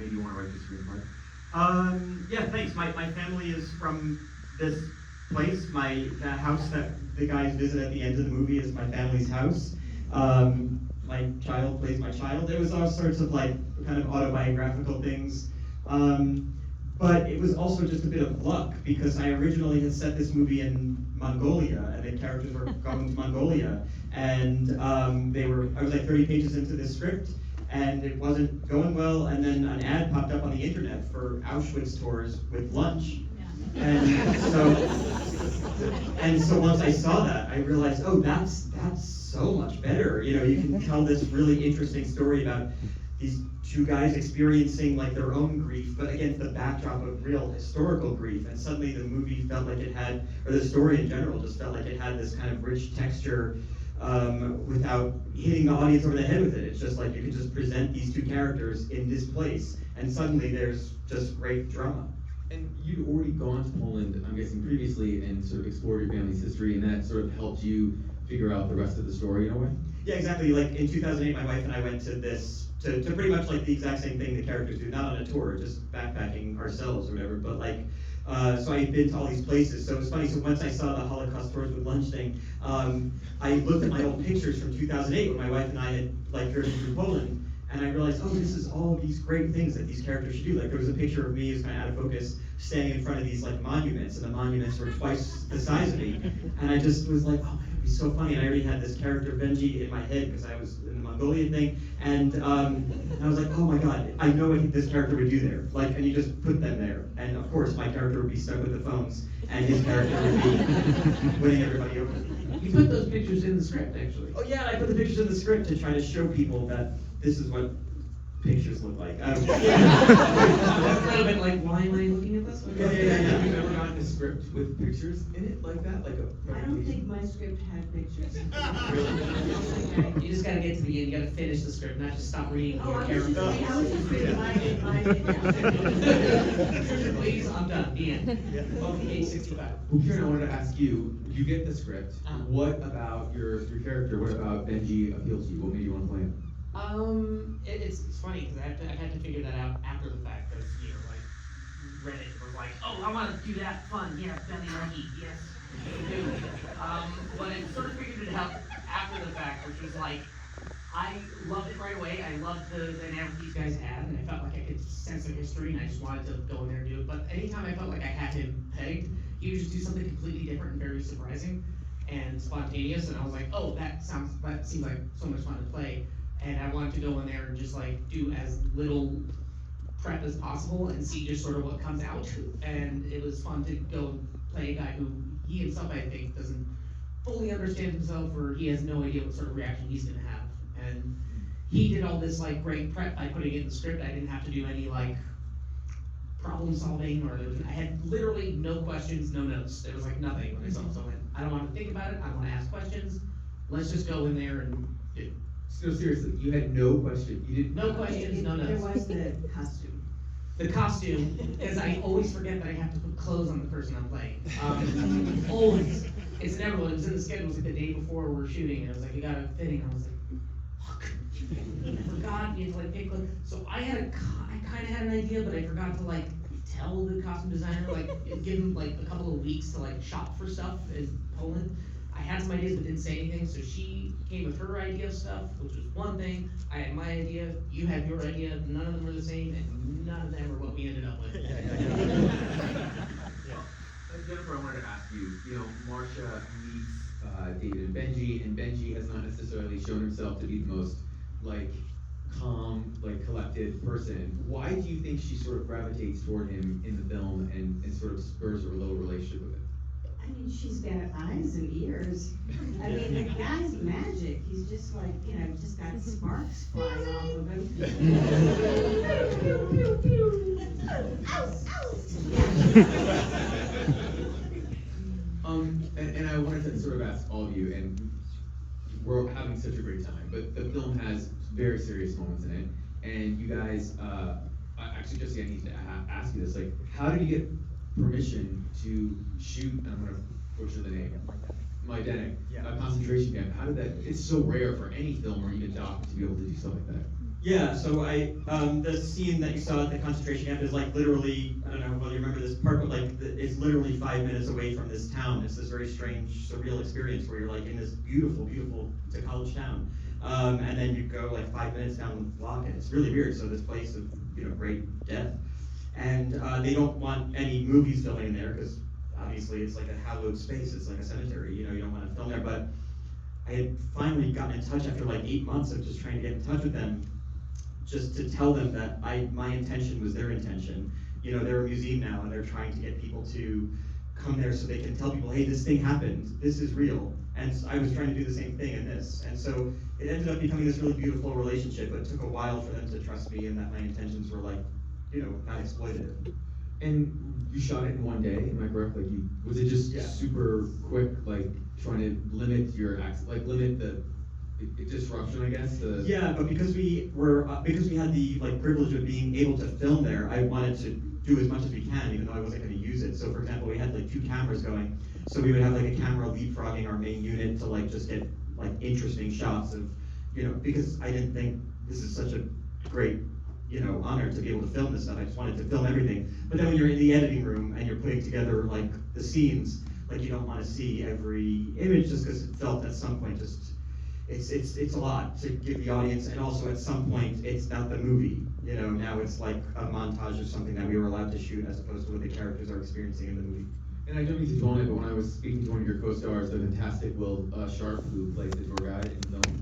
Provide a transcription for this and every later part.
made you want to write the screenplay? Yeah, thanks. My family is from this place. The house that the guys visit at the end of the movie is my family's house. My child plays my child. It was all sorts of like kind of autobiographical things. But it was also just a bit of luck because I originally had set this movie in Mongolia and the characters were going to Mongolia. And I was like 30 pages into this script and it wasn't going well. And then an ad popped up on the internet for Auschwitz tours with lunch. And so once I saw that, I realized, oh, that's so much better. You know, you can tell this really interesting story about these two guys experiencing like their own grief, but against the backdrop of real historical grief. And suddenly the movie felt like it had, or the story in general just felt like it had this kind of rich texture without hitting the audience over the head with it. It's just like you could just present these two characters in this place, and suddenly there's just great drama. And you'd already gone to Poland, I'm guessing, previously and sort of explored your family's history, and that sort of helped you figure out the rest of the story in a way? Yeah, exactly. Like in 2008, my wife and I went to pretty much like the exact same thing the characters do, not on a tour, just backpacking ourselves or whatever, but like, so I had been to all these places. So it was funny, so once I saw the Holocaust tours with lunch thing, I looked at my old pictures from 2008 when my wife and I had like driven through Poland, and I realized, oh, this is all these great things that these characters should do. Like there was a picture of me, it was kind of out of focus, standing in front of these like monuments, and the monuments were twice the size of me. And I just was like, oh my God, it'd be so funny. And I already had this character Benji in my head because I was in the Mongolian thing. And I was like, oh my God, I know what this character would do there. Like, and you just put them there. And of course, my character would be stuck with the phones, and his character would be winning everybody over. You put those pictures in the script, actually. Oh yeah, I put the pictures in the script to try to show people that this is what pictures look like. That's a little bit like, why am I looking at this? Yeah. Have you ever gotten a script with pictures in it like that? I don't think my script had pictures. Really? You just gotta get to the end, you gotta finish the script, not just stop reading Oh, your I character. was just reading mine. Please, I'm done, the end. Okay, page 65. Well, Kieran, I wanted to ask you, you get the script. What about your character? What about Benji appealed to you? What made you want to play him? It's funny because I've had to figure that out after the fact because like Reddit was like, oh, I want to do that fun, yeah, belly monkey, yes, do. But I sort of figured it out after the fact, which was like, I loved it right away. I loved the dynamic these guys had, and I felt like I could sense their history, and I just wanted to go in there and do it. But anytime I felt like I had him pegged, he would just do something completely different and very surprising and spontaneous, and I was like, oh, that seems like so much fun to play. And I wanted to go in there and just like do as little prep as possible and see just sort of what comes out. And it was fun to go and play a guy who he himself, I think, doesn't fully understand himself, or he has no idea what sort of reaction he's gonna have. And he did all this like great prep by putting it in the script. I didn't have to do any like problem solving, or I had literally no questions, no notes. There was like nothing when I saw it. So I went, I don't want to think about it. I want to ask questions. Let's just go in there and do. So seriously, you had no question. You didn't. No questions, no notes. There was the costume. The costume, because I always forget that I have to put clothes on the person I'm playing. Always. It's never, it was in the schedule, it was like the day before we're shooting, and it was like, you got a fitting, and I was like, fuck. I forgot, you had to like pick clothes. So I kind of had an idea, but I forgot to like tell the costume designer, like give him like a couple of weeks to like shop for stuff in Poland. I had some ideas but didn't say anything, so she came with her idea of stuff, which was one thing. I had my idea, you had your idea, none of them were the same, and none of them were what we ended up with. Jennifer, I wanted to ask you, Marcia meets David and Benji has not necessarily shown himself to be the most, calm, collected person. Why do you think she sort of gravitates toward him in the film and sort of spurs a little relationship with him? I mean, she's got eyes and ears. I mean, the guy's magic. He's just like, just got sparks flying off of him. Pew, pew, pew. And I wanted to sort of ask all of you, and we're having such a great time, but the film has very serious moments in it, and you guys, actually, Jesse, I need to ask you this, how did you get permission to shoot, and I'm going to butcher the name, Majdanek, a concentration camp? How did that, it's so rare for any film or even doc to be able to do stuff like that. Yeah, so the scene that you saw at the concentration camp is like literally, I don't know whether you remember this part, but like it's literally 5 minutes away from this town. It's this very strange, surreal experience where you're like in this beautiful, beautiful, it's a college town. And then you go like 5 minutes down the block and it's really weird. So this place of, great death. And they don't want any movies filming there because obviously it's like a hallowed space. It's like a cemetery, you don't want to film there. But I had finally gotten in touch after like 8 months of just trying to get in touch with them, just to tell them that my intention was their intention. They're a museum now and they're trying to get people to come there so they can tell people, hey, this thing happened, this is real. And I was trying to do the same thing in this. And so it ended up becoming this really beautiful relationship, but it took a while for them to trust me and that my intentions were like, not exploitative. And you shot it in one day, am I correct? Like, was it just super quick, like trying to limit your limit the disruption, I guess? Yeah, but because we had the privilege of being able to film there, I wanted to do as much as we can, even though I wasn't going to use it. So, for example, we had 2 cameras going, so we would have a camera leapfrogging our main unit to just get interesting shots of, because I didn't think this is such a great honor to be able to film this stuff. I just wanted to film everything. But then when you're in the editing room and you're putting together the scenes, you don't want to see every image just because it felt at some point just it's a lot to give the audience, and also at some point it's not the movie. Now it's like a montage of something that we were allowed to shoot as opposed to what the characters are experiencing in the movie. And I don't mean to dwell on it, but when I was speaking to one of your co-stars, the fantastic Will Sharp, who plays the tour guide in the film,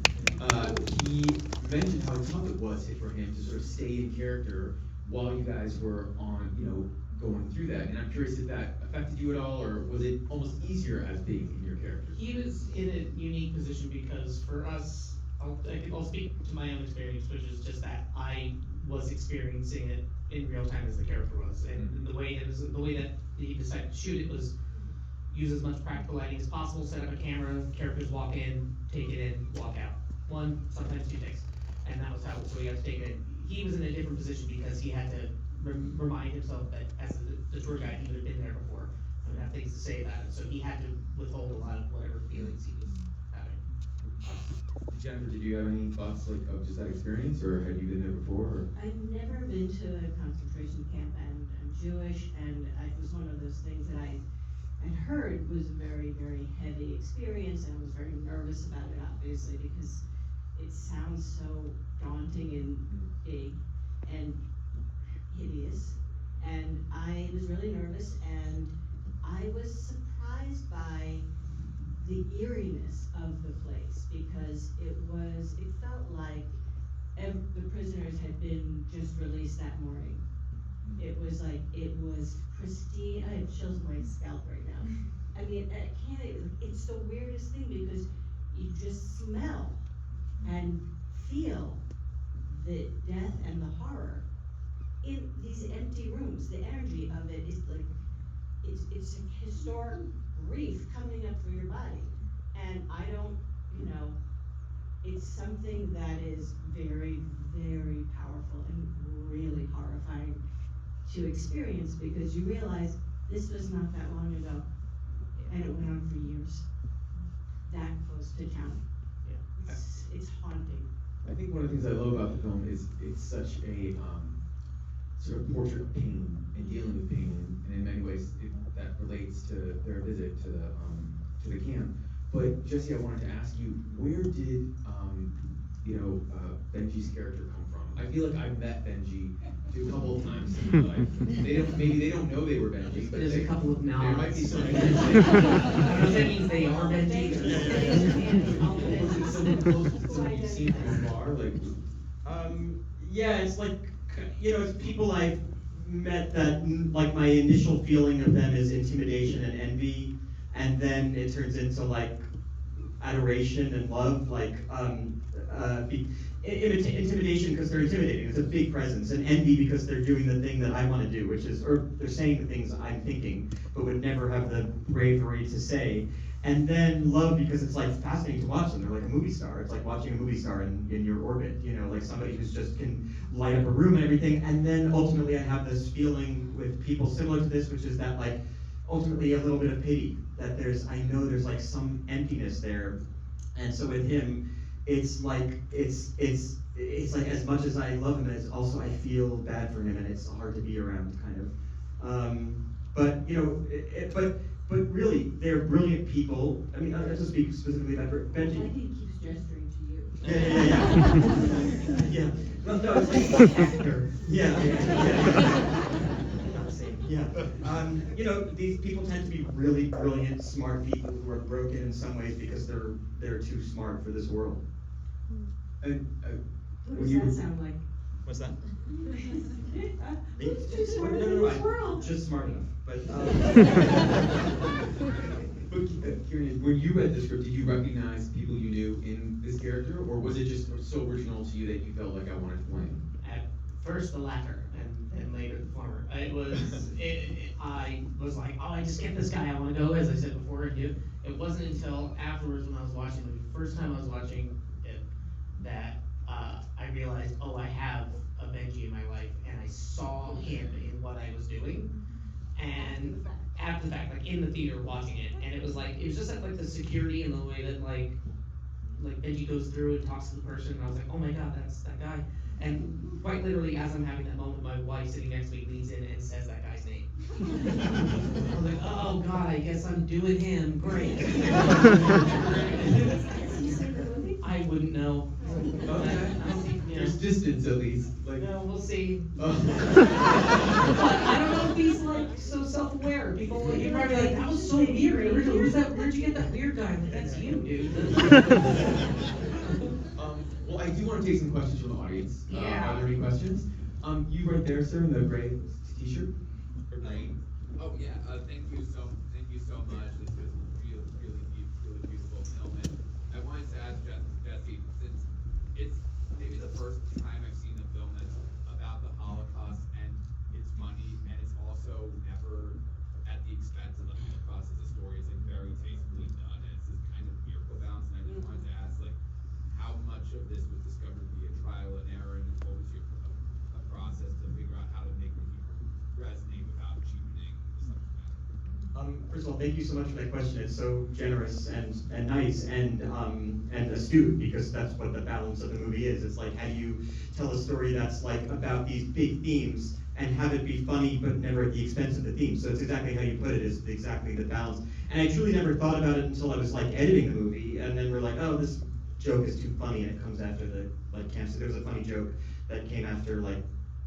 he mentioned how tough it was for him to sort of stay in character while you guys were on, going through that. And I'm curious if that affected you at all, or was it almost easier as being in your character? He was in a unique position because for us, I'll speak to my own experience, which is just that I was experiencing it in real time as the character was, and the way that he decided to shoot it was use as much practical lighting as possible, set up a camera, characters walk in, take it in, walk out. 1, sometimes 2 takes, and that was how. So we had to take it in. He was in a different position because he had to remind himself that as the tour guide, he would have been there before and have things to say about it. So he had to withhold a lot of whatever feelings he was having. Jennifer, did you have any thoughts of just that experience, or had you been there before? Or? I've never been to a concentration camp, and I'm Jewish, and it was one of those things that I had heard was a very, very heavy experience, and I was very nervous about it, obviously, because it sounds so daunting and big and hideous, and I was really nervous, and I was surprised by the eeriness of the place, because it felt like the prisoners had been just released that morning. It was pristine. I have chills on my scalp right now. I mean, it's the weirdest thing, because you just smell and feel the death and the horror in these empty rooms. The energy of it is it's a historic grief coming up through your body. And I don't, it's something that is very, very powerful and really horrifying to experience, because you realize this was not that long ago, and it went on for years, that close to town. Yeah. It's haunting. I think one of the things I love about the film is it's such a sort of portrait of pain and dealing with pain, and in many ways that relates to their visit to the camp. But Jesse, I wanted to ask you, where did Benji's character come from? I feel like I've met Benji a couple of times in my life. Maybe they don't know they were Benji, but There's a couple of nods. there might be some. I don't know if that means they are Benji. Someone you've seen from afar, Yeah, it's it's people I've met that my initial feeling of them is intimidation and envy, and then it turns into adoration and love, intimidation because they're intimidating, it's a big presence, and envy because they're doing the thing that I want to do, or they're saying the things I'm thinking, but would never have the bravery to say. And then love because it's fascinating to watch them. They're like a movie star. It's like watching a movie star in your orbit, somebody who's just can light up a room and everything. And then ultimately I have this feeling with people similar to this, which is that ultimately a little bit of pity, that I know there's some emptiness there. And so with him, it's like as much as I love him, as also I feel bad for him, and it's hard to be around, kind of. But you know, but really, they're brilliant people. I mean, let's speak specifically about I Benji. think he keeps gesturing to you. Yeah. Well, no, it's like actor. Yeah. Not the same. Yeah. You know, these people tend to be really brilliant, smart people who are broken in some ways because they're too smart for this world. And What when does you that sound like? What's that? Who's too smart No, for no, this world? just smart enough. But Kieran, when you read the script, did you recognize people you knew in this character, or was it just so original to you that you felt like I wanted to play him? At first the latter, and later the former. I was like, oh, I just get this guy, I want to go, as I said before. It wasn't until afterwards when I was watching the first time I was watching it that I realized, oh, I have a Benji in my life, and I saw him in what I was doing. And after the fact, like in the theater watching it, and it was just like the security and the way that like Benji goes through and talks to the person, and I was like, oh my god, that's that guy. And quite literally, as I'm having that moment, my wife sitting next to me leans in and says that guy's name. I was like, oh god, I guess I'm doing him. Great. I wouldn't know. Okay. There's distance at least. Like, No, we'll see. oh. But I don't know if he's like so self-aware. People, you're probably like, that was so weird. Originally, where'd you get that weird guy? I'm like, that's you, dude. Well, I do want to take some questions from the audience. Yeah. Are there any questions? You right there, sir, in the gray t-shirt. Or green. Oh yeah, thank you so much. This was really beautiful film, and I wanted to ask Jesse, since it's maybe the first time I've seen a film that's about the Holocaust and its money, and it's also never at the expense of the Holocaust as a story. It's like very tastefully done, and it's this kind of miracle balance. And I just wanted to ask, like, how much of this was discovered via trial and error, and what was your a process to figure out how to make the humor resonate without cheapening the subject matter? First of all, thank you so much for that question. It's so generous and nice and astute, because that's what the balance of the movie is. It's like, how do you tell a story that's like about these big themes and have it be funny but never at the expense of the theme? So it's exactly how you put it, is exactly the balance. And I truly never thought about it until I was like editing the movie, and then we're like, oh, this joke is too funny, and it comes after the camp scene. There was a funny joke that came after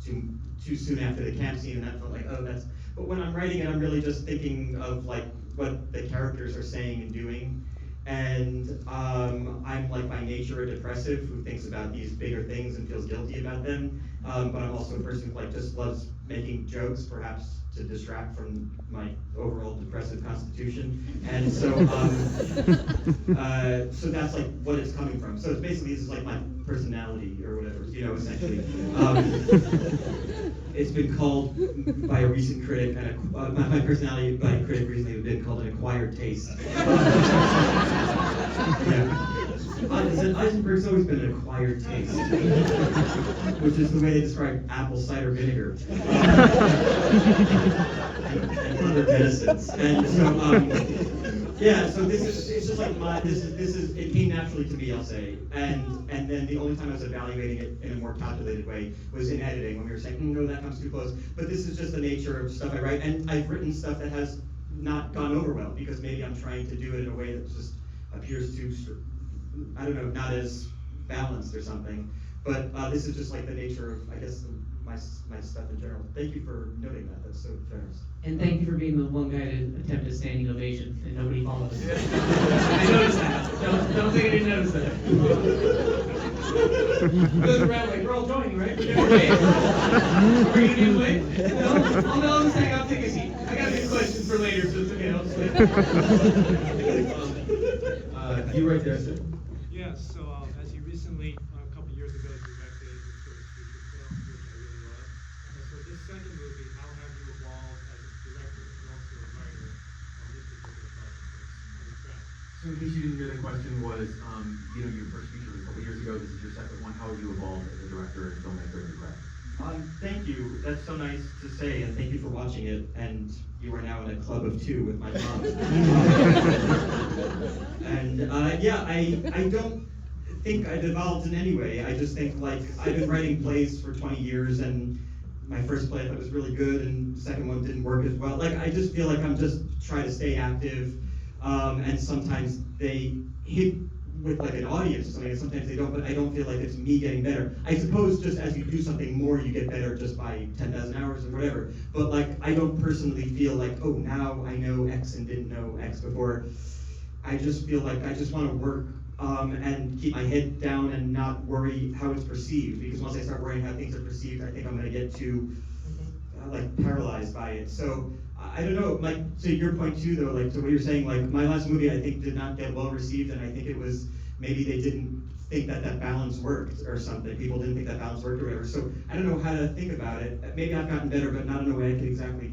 too soon after the camp scene, and that felt like, oh, that's. But when I'm writing it, I'm really just thinking of like what the characters are saying and doing, and I'm like by nature a depressive who thinks about these bigger things and feels guilty about them. But I'm also a person who like just loves making jokes, perhaps to distract from my overall depressive constitution. And so, so that's like what it's coming from. So it's basically, this is like my personality or whatever, essentially. It's been called by a recent critic, and my personality by a critic recently has been called an acquired taste. Yeah. Eisenberg's always been an acquired taste, which is the way they describe apple cider vinegar and other medicines. And so, yeah. So this is, it's just like it came naturally to me, I'll say. And then the only time I was evaluating it in a more calculated way was in editing, when we were saying, no, that comes too close. But this is just the nature of stuff I write, and I've written stuff that has not gone over well because maybe I'm trying to do it in a way that just appears too, I don't know, not as balanced or something. But this is just like the nature of, I guess, my stuff in general. Thank you for noting that. That's so generous. And thank you for being the one guy to attempt a standing ovation and nobody followed. I noticed that. Don't think I didn't notice that. Goes around like, we're all joining, right? Are you gonna wait? No, I'll just hang out, take a seat. I got these questions for later, so it's okay. I'll just wait. You right there, sir. Yes, so as he recently, a couple years ago, directed his first feature film, which I really love. And so this second movie, how have you evolved as a director and also a writer on this particular project? So in case you didn't hear, the question was, your first feature was a couple years ago. This is your second one. How have you evolved as a director and filmmaker in your craft? Thank you. That's so nice to say, and thank you for watching it. And you are now in a club of two with my mom. And yeah, I don't think I've evolved in any way. I just think like I've been writing plays for 20 years, and my first play I thought was really good, and the second one didn't work as well. Like I just feel like I'm just trying to stay active, and sometimes they hit with like an audience or something, and sometimes they don't. But I don't feel like it's me getting better. I suppose just as you do something more, you get better just by 10,000 hours or whatever. But like I don't personally feel like, oh, now I know X and didn't know X before. I just feel like I just want to work and keep my head down and not worry how it's perceived, because once I start worrying how things are perceived, I think I'm going to get too like paralyzed by it. So I don't know, like to your point too though, like to what you're saying, like my last movie I think did not get well received, and I think it was maybe they didn't think that that balance worked or something. People didn't think that balance worked or whatever. So I don't know how to think about it. Maybe I've gotten better, but not in a way I can exactly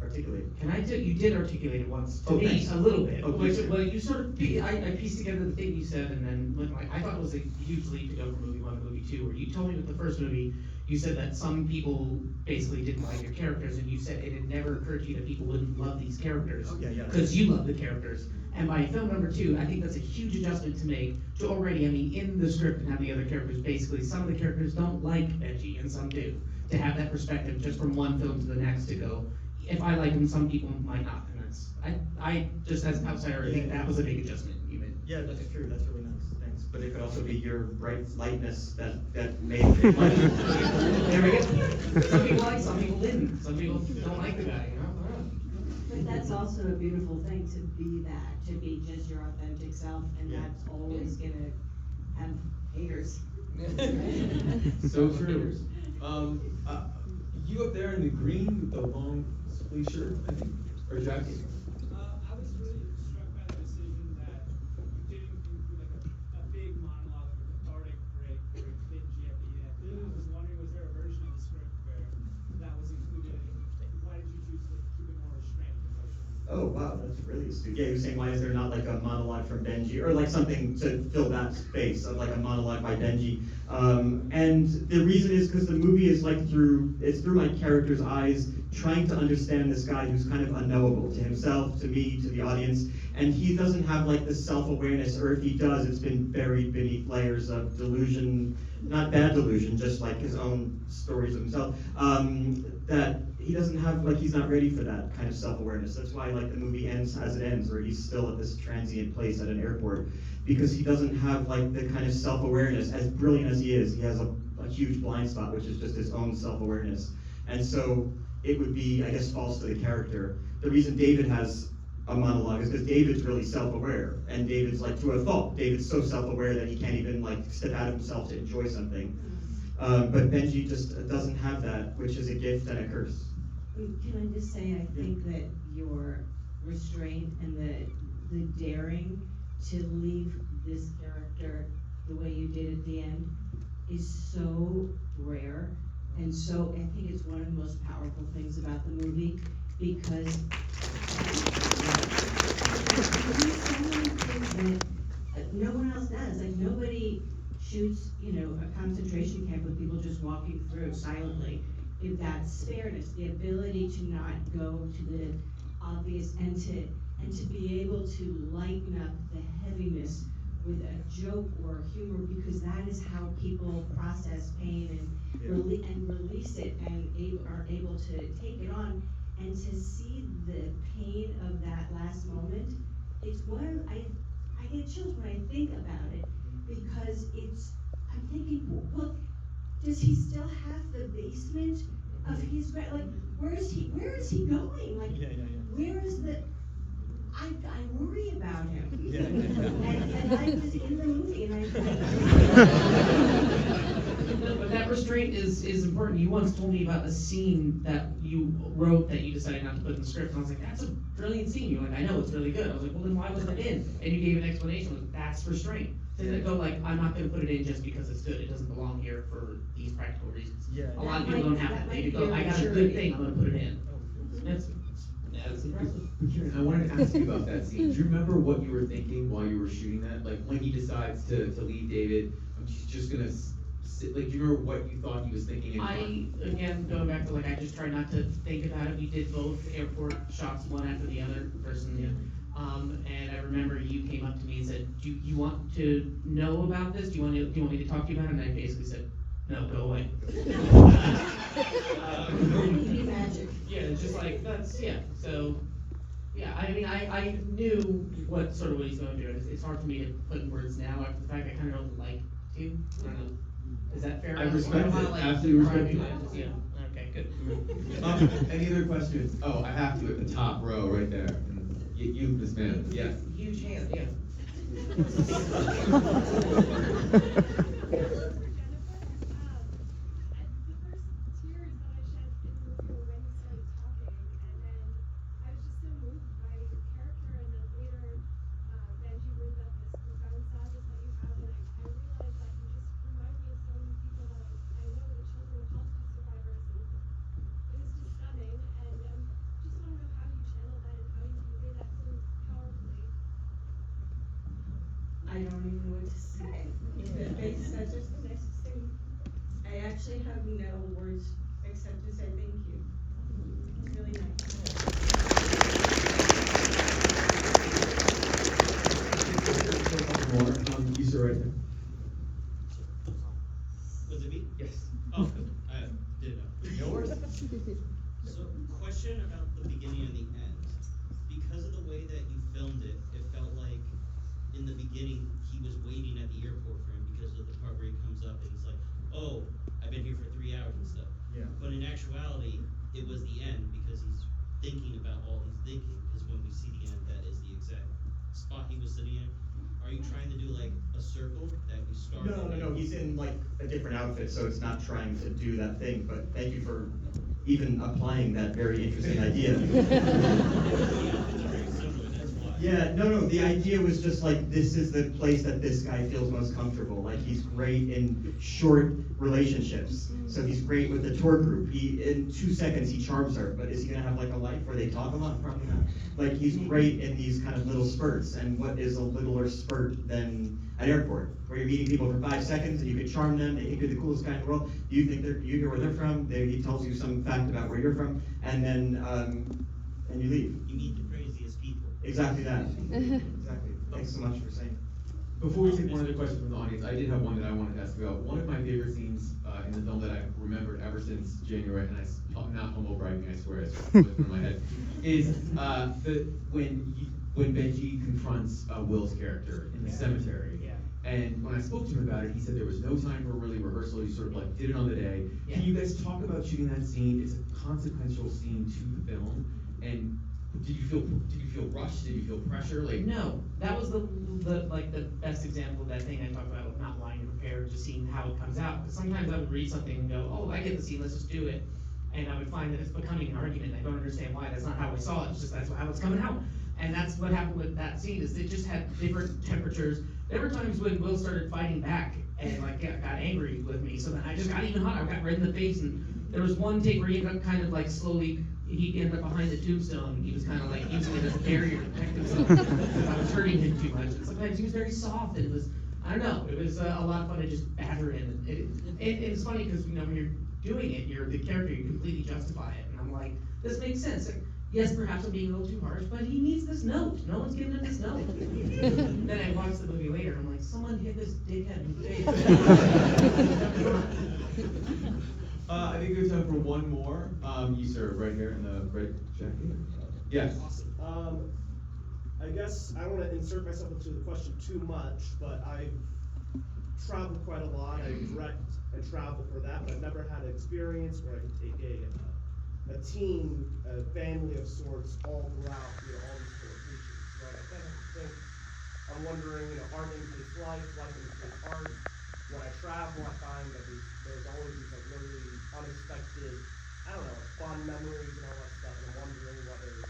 articulate. Can I tell, you did articulate it once, to Oh, me, thanks. a little bit, Oh, which, please do. well, you sort of, I pieced together the thing you said, and then, like, I thought it was a huge leap to go from movie one to movie two, where you told me with the first movie, you said that some people basically didn't like your characters, and you said it had never occurred to you that people wouldn't love these characters. Oh, yeah. Because you love the characters. And by film number two, I think that's a huge adjustment to make to already, I mean, in the script and have the other characters, basically, some of the characters don't like Benji, and some do. To have that perspective just from one film to the next to go, if I like him, some people might not, and that's, I just as an outsider, I think that was a big adjustment you made. Yeah, that's true. That's really nice. Thanks. But it could also be your bright lightness that made it. There we go. Some people like, some people didn't, some people don't like the guy, you know? But that's also a beautiful thing, to be that, to be just your authentic self, and Yeah. that's always gonna have haters. So true. You up there in the green with the long sleeve shirt, I think, or jacket. I was really struck by the decision that you didn't include like a big monologue, like a cathartic break for Benji at the end. I was wondering, was there a version of the script where that was included? Why did you choose to keep it more restrained emotionally? Oh wow, that's really astute. Yeah, you're saying why is there not like a monologue from Benji, or like something to fill that space of like a monologue by Benji? And the reason is because the movie is like it's through my character's eyes, trying to understand this guy who's kind of unknowable to himself, to me, to the audience, and he doesn't have like this self-awareness, or if he does, it's been buried beneath layers of delusion, not bad delusion, just like his own stories of himself, that he doesn't have, like, he's not ready for that kind of self-awareness. That's why, like, the movie ends as it ends, where he's still at this transient place at an airport, because he doesn't have, like, the kind of self-awareness. As brilliant as he is, he has a huge blind spot, which is just his own self-awareness. And so it would be, I guess, false to the character. The reason David has a monologue is because David's really self-aware, and David's, like, to a fault. David's so self-aware that he can't even, like, step out of himself to enjoy something. But Benji just doesn't have that, which is a gift and a curse. Can I just say, I think that your restraint and the daring to leave this character the way you did at the end is so rare, and so I think it's one of the most powerful things about the movie, because you do so many things that no one else does. Like, nobody shoots, a concentration camp with people just walking through silently. If that's fairness, the ability to not go to the obvious, and to be able to lighten up the heaviness with a joke or humor, because that is how people process pain and release it, and are able to take it on, and to see the pain of that last moment. It's I get chills when I think about it, because I'm thinking, well, does he still have the basement of his, like, where is he going? Like, where is I worry about him. And I was in the movie, and But that restraint is important. You once told me about a scene that you wrote that you decided not to put in the script, and I was like, that's a brilliant scene. You're like, I know, it's really good. I was like, well, then why was that in? And you gave an explanation, like, that's restraint. Didn't go like, I'm not gonna put it in just because it's good, it doesn't belong here for these practical reasons. Yeah. A lot of people don't have that, they go, I got a good thing, I'm gonna put it in. That's impressive. Kieran, I wanted to ask you about that scene. Do you remember what you were thinking while you were shooting that? Like, when he decides to leave David, he's just gonna sit, like, do you remember what you thought he was thinking? Again, going back to, like, I just try not to think about it. We did both airport shots, one after the other, person, And I remember you came up to me and said, "Do you want to know about this? Do you want me to talk to you about it?" And I basically said, "No, go away." Movie magic. Yeah, just like yeah. So yeah, I mean, I knew what he's going to do. It's hard for me to put in words now after the fact. I kind of don't like to. I don't know. Is that fair? I respect don't wanna, it. Absolutely respect describe it. you. Yeah. Okay. Good. Any other questions? Oh, I have to at the top row right there. You, Miss Ma'am. Yes. Huge hand. Yeah. I don't even know what to say. They said just the nicest thing. I actually have no words except to say thank you. It's really nice. More. You sir right there. Was it me? Yes. Oh, I didn't know. No worries. So, question about the beginning and the end. Because of the way that you filmed it, it felt like in the beginning he was waiting at the airport for him because of the part where he comes up and he's like, "Oh, I've been here for 3 hours and stuff." Yeah. But in actuality, it was the end because he's thinking about all he's thinking. Because when we see the end, that is the exact spot he was sitting in. Are you trying to do like a circle that we started? No, he's in like a different outfit, so it's not trying to do that thing, but thank you for even applying that very interesting idea. Yeah, no, the idea was just like, this is the place that this guy feels most comfortable. Like, he's great in short relationships. So he's great with the tour group. In 2 seconds, he charms her, but is he gonna have like a life where they talk a lot? Probably not. Like, he's great in these kind of little spurts. And what is a littler spurt than an airport, where you're meeting people for 5 seconds and you can charm them, they think you're the coolest guy in the world. You think you hear where they're from, he tells you some fact about where you're from, and then, and you leave. You meet the craziest people. Exactly that. Exactly. Thanks so much for saying. Before we take one other question from the audience, I did have one that I wanted to ask about. One of my favorite scenes in the film that I've remembered ever since January, and I'm not humble bragging, I swear, it's from my head, is when Benji confronts Will's character in the cemetery. Yeah. And when I spoke to him about it, he said there was no time for really rehearsal. You sort of like did it on the day. Yeah. Can you guys talk about shooting that scene? It's a consequential scene to the film, and did you feel rushed? Did you feel pressure? Like No, that was the best example of that thing I talked about with not wanting to prepare, just seeing how it comes out. Because sometimes I would read something and go, "Oh, I get the scene, let's just do it," and I would find that it's becoming an argument. I don't understand why. That's not how I saw it. It's just that's how it's coming out. And that's what happened with that scene. Is it just had different temperatures. There were times when Will started fighting back and got angry with me. So then I just got even hotter. I got red in the face, and there was one take where he ended up kind of like slowly. He ended up behind the tombstone, and he was kind of like using it as a barrier to protect himself because I was hurting him too much. And sometimes he was very soft, and it was, I don't know, it was a lot of fun to just batter him. And it's funny because, when you're doing it, you're the character, you completely justify it. And I'm like, this makes sense. Like, yes, perhaps I'm being a little too harsh, but he needs this note. No one's giving him this note. Then I watched the movie later, and I'm like, someone hit this dickhead in the face. I think there's time for one more. You sir, right here in the red jacket. Yes. I guess I don't want to insert myself into the question too much, but I've traveled quite a lot. I direct and travel for that, but I've never had an experience where I can take a team, a family of sorts, all throughout, all these locations. Right? I kind of think, I'm wondering, art imitates life imitates art. When I travel, I find that there's always these really unexpected, I don't know, fun memories and all that stuff. And I'm wondering whether,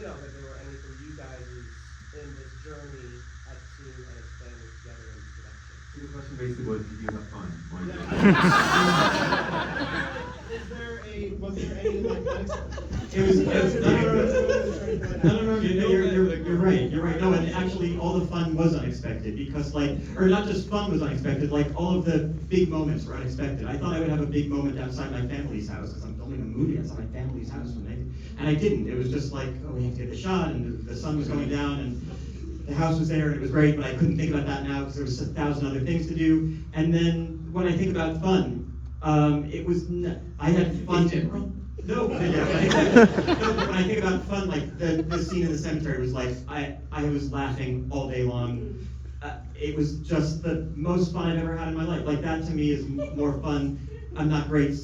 that there were any for you guys in this journey as a team and as family together in this production. So the question basically was, did you have fun? Was there any like No, you're right. No, actually all the fun was unexpected because or not just fun was unexpected, all of the big moments were unexpected. I thought I would have a big moment outside my family's house because I'm filming a movie outside my family's house, and I didn't. It was just we have to get the shot, and the sun was going down, and the house was there, and it was great, but I couldn't think about that now because there was 1,000 other things to do. And then when I think about fun, it was I had fun. No, but when I think about fun, the scene in the cemetery was I was laughing all day long. It was just the most fun I've ever had in my life. That to me is more fun. I'm not great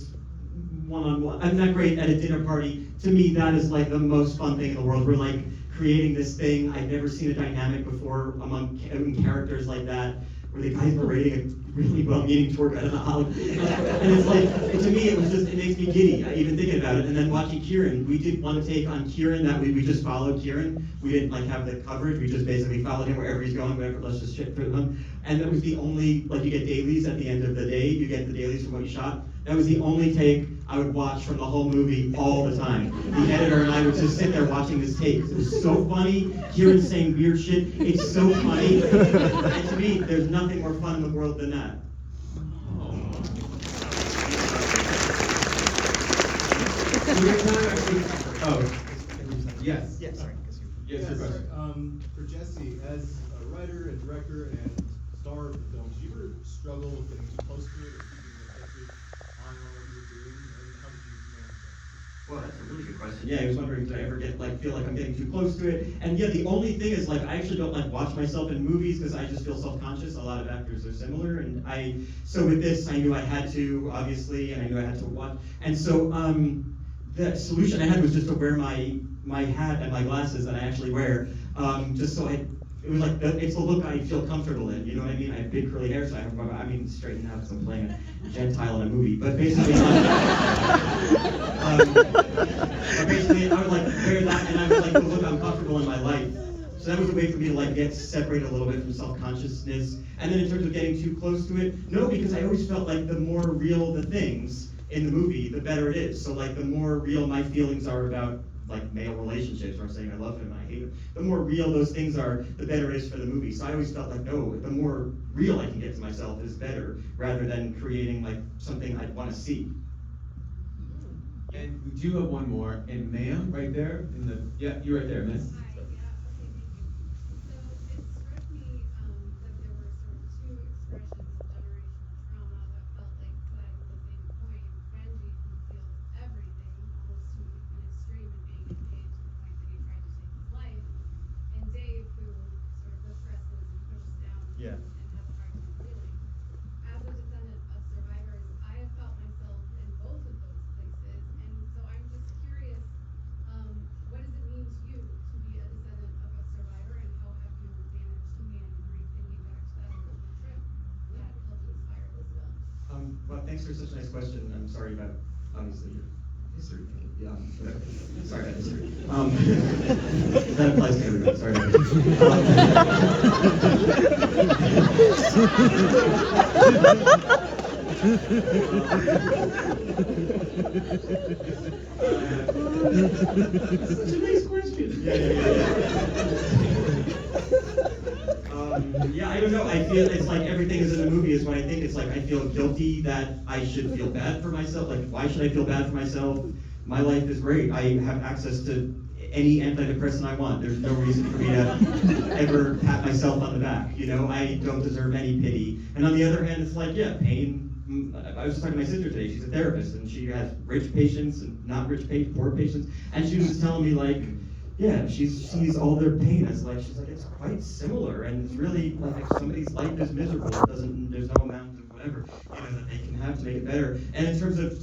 one-on-one. I'm not great at a dinner party. To me, that is the most fun thing in the world. We're creating this thing. I've never seen a dynamic before among characters like that, where the guys were rating a really well-meaning tour guide on the holiday. And it's to me, it makes me giddy, even thinking about it. And then watching Kieran, we did one take on Kieran that we just followed Kieran. We didn't have the coverage, we just basically followed him wherever he's going, whatever, let's just shit through him. And that was the only, you get dailies at the end of the day, you get the dailies from what you shot. That was the only take I would watch from the whole movie all the time. The editor and I would just sit there watching this take. It was so funny. Kieran's saying weird shit. It's so funny. And to me, there's nothing more fun in the world than that. Yes. Yeah, sorry. Yes, your question. For Jesse, as a writer and director and star of the film, did you ever struggle with getting too close to it or keeping an effective eye on what you were doing? And how did you manage that? Well, that's a really good question. Yeah, I was wondering, did I ever feel like I'm getting too close to it? And yeah, the only thing is, I actually don't watch myself in movies because I just feel self-conscious. A lot of actors are similar, and so with this, I knew I had to, obviously, and I knew I had to watch. And so, the solution I had was just to wear my hat and my glasses that I actually wear, just so it was it's a look I feel comfortable in, you know what I mean? I have big curly hair, so straightened out because I'm playing a Gentile in a movie, but basically, I would wear that, and I was look, I'm comfortable in my life. So that was a way for me to get separated a little bit from self-consciousness. And then in terms of getting too close to it, no, because I always felt the more real the things in the movie, the better it is. So the more real my feelings are about male relationships, where I'm saying I love him and I hate him, the more real those things are, the better it is for the movie. So I always felt no, the more real I can get to myself is better, rather than creating something I'd want to see. And we do have one more, and ma'am, right there, yeah, you're right there, miss. Hi, yeah, okay, thank you. So it struck me that there were sort of two expressions of generational trauma that felt said the same point. Benji, who feels everything, almost to an extreme in being in pain to the point that he tried to take his life, and Dave, who sort of represses and pushes down Yeah. and has a hard time dealing. As a descendant of survivors, I have felt myself in both of those places, and so I'm just curious, what does it mean to you to be a descendant of a survivor, and how have you managed to rethinking back to that original trip that helped inspire this film? Well, thanks for such a nice question. I'm sorry about, obviously, your history. Yeah, whatever. Sorry about history. That applies to everybody. Sorry about Such a nice question. Yeah, I don't know. I feel it's everything is in the movie is what I think. It's I feel guilty that I should feel bad for myself. Why should I feel bad for myself? My life is great. I have access to any antidepressant I want. There's no reason for me to ever pat myself on the back. I don't deserve any pity. And on the other hand, it's pain. I was just talking to my sister today. She's a therapist, and she has rich patients and not rich poor patients. And she was just telling me yeah, she sees all their pain as she's it's quite similar, and it's really if somebody's life is miserable, there's no amount of whatever that they can have to make it better. And in terms of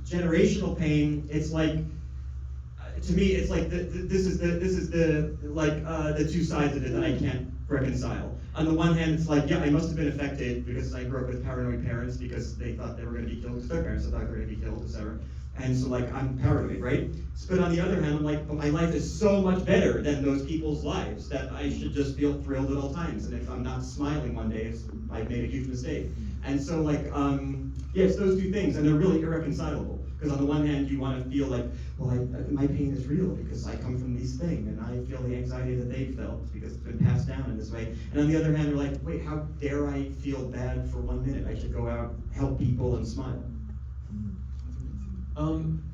generational pain, it's to me, it's this is the two sides of it that I can't reconcile. On the one hand, it's yeah, I must have been affected because I grew up with paranoid parents because they thought they were going to be killed because their parents thought they were going to be killed, etc. And so I'm paranoid, right? But on the other hand, I'm but my life is so much better than those people's lives that I should just feel thrilled at all times. And if I'm not smiling one day, I've made a huge mistake. And so yeah, it's those two things, and they're really irreconcilable. Because on the one hand, you want to feel like, well, my pain is real because I come from these things, and I feel the anxiety that they felt because it's been passed down in this way. And on the other hand, they're like, wait, how dare I feel bad for 1 minute? I should go out, help people, and smile.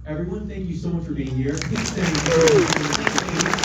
Everyone, thank you so much for being here. Please stand.